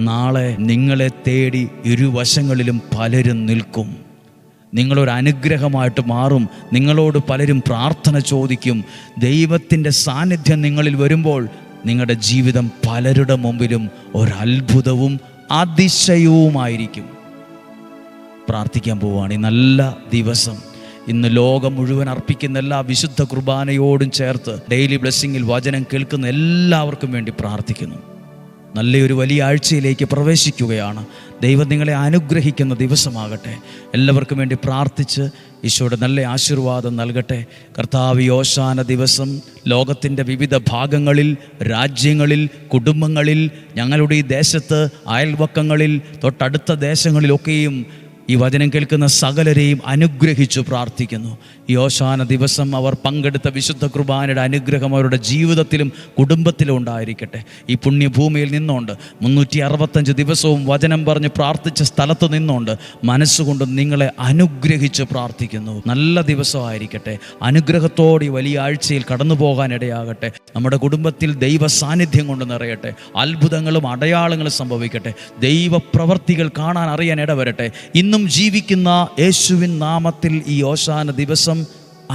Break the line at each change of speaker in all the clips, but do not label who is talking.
നാളെ നിങ്ങളെ തേടി ഇരുവശങ്ങളിലും പലരും നിൽക്കും. നിങ്ങളൊരു അനുഗ്രഹമായിട്ട് മാറും. നിങ്ങളോട് പലരും പ്രാർത്ഥന ചോദിക്കും. ദൈവത്തിൻ്റെ സാന്നിധ്യം നിങ്ങളിൽ വരുമ്പോൾ നിങ്ങളുടെ ജീവിതം പലരുടെ മുമ്പിലും ഒരത്ഭുതവും അതിശയവുമായിരിക്കും. പ്രാർത്ഥിക്കാൻ പോവുകയാണ്. ഈ നല്ല ദിവസം ഇന്ന് ലോകം മുഴുവൻ അർപ്പിക്കുന്ന എല്ലാ വിശുദ്ധ കുർബാനയോടും ചേർത്ത് ഡെയിലി ബ്ലെസ്സിങ്ങിൽ വചനം കേൾക്കുന്ന എല്ലാവർക്കും വേണ്ടി പ്രാർത്ഥിക്കുന്നു. നല്ലൊരു വലിയ ആഴ്ചയിലേക്ക് പ്രവേശിക്കുകയാണ്. ദൈവം നിങ്ങളെ അനുഗ്രഹിക്കുന്ന ദിവസമാകട്ടെ. എല്ലാവർക്കും വേണ്ടി പ്രാർത്ഥിച്ച് ഈശോയുടെ നല്ല ആശീർവാദം നൽകട്ടെ. കർത്താവ് ഓശാന ദിവസം ലോകത്തിൻ്റെ വിവിധ ഭാഗങ്ങളിൽ, രാജ്യങ്ങളിൽ, കുടുംബങ്ങളിൽ, ഞങ്ങളുടെ ഈ ദേശത്ത്, അയൽവക്കങ്ങളിൽ, തൊട്ടടുത്ത ദേശങ്ങളിലൊക്കെയും ഈ വചനം കേൾക്കുന്ന സകലരെയും അനുഗ്രഹിച്ചു പ്രാർത്ഥിക്കുന്നു. ഈ ഓശാന ദിവസം അവർ പങ്കെടുത്ത വിശുദ്ധ കുർബാനയുടെ അനുഗ്രഹം അവരുടെ ജീവിതത്തിലും കുടുംബത്തിലും ഉണ്ടായിരിക്കട്ടെ. ഈ പുണ്യഭൂമിയിൽ നിന്നുകൊണ്ട് 365 ദിവസവും വചനം പറഞ്ഞ് പ്രാർത്ഥിച്ച സ്ഥലത്ത് നിന്നുകൊണ്ട് മനസ്സുകൊണ്ട് നിങ്ങളെ അനുഗ്രഹിച്ച് പ്രാർത്ഥിക്കുന്നു. നല്ല ദിവസമായിരിക്കട്ടെ. അനുഗ്രഹത്തോടെ ഈ വലിയ ആഴ്ചയിൽ കടന്നു പോകാനിടയാകട്ടെ. നമ്മുടെ കുടുംബത്തിൽ ദൈവ സാന്നിധ്യം കൊണ്ട് നിറയട്ടെ. അത്ഭുതങ്ങളും അടയാളങ്ങളും സംഭവിക്കട്ടെ. ദൈവപ്രവർത്തികൾ കാണാൻ അറിയാൻ ഇടവരട്ടെ. ഇന്നും ജീവിക്കുന്ന യേശുവിൻ നാമത്തിൽ ഈ ഓശാന ദിവസം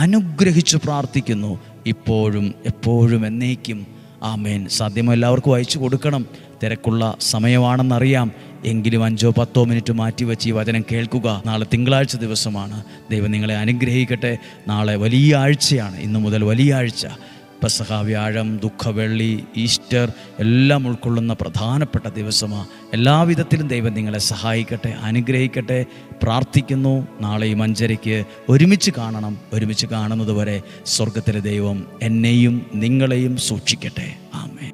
അനുഗ്രഹിച്ചു പ്രാർത്ഥിക്കുന്നു. ഇപ്പോഴും എപ്പോഴും എന്നേക്കും ആമേൻ. സാധ്യമോ എല്ലാവർക്കും അയച്ചു കൊടുക്കണം. തിരക്കുള്ള സമയമാണെന്നറിയാം. എങ്കിലും 5-10 മിനിറ്റ് മാറ്റിവെച്ച് ഈ വചനം കേൾക്കുക. നാളെ തിങ്കളാഴ്ച ദിവസമാണ്. ദൈവം നിങ്ങളെ അനുഗ്രഹിക്കട്ടെ. നാളെ വലിയ ആഴ്ചയാണ്. ഇന്നു മുതൽ വലിയ ആഴ്ച. പെസഹ, വ്യാഴം, ദുഃഖവെള്ളി, ഈസ്റ്റർ എല്ലാം ഉൾക്കൊള്ളുന്ന പ്രധാനപ്പെട്ട ദിവസമാണ്. എല്ലാവിധത്തിലും ദൈവം നിങ്ങളെ സഹായിക്കട്ടെ, അനുഗ്രഹിക്കട്ടെ. പ്രാർത്ഥിക്കുന്നു. നാളെയും 5:30 ഒരുമിച്ച് കാണണം. ഒരുമിച്ച് കാണുന്നത് വരെ സ്വർഗത്തിലെ ദൈവം എന്നെയും നിങ്ങളെയും സൂക്ഷിക്കട്ടെ. ആമേൻ.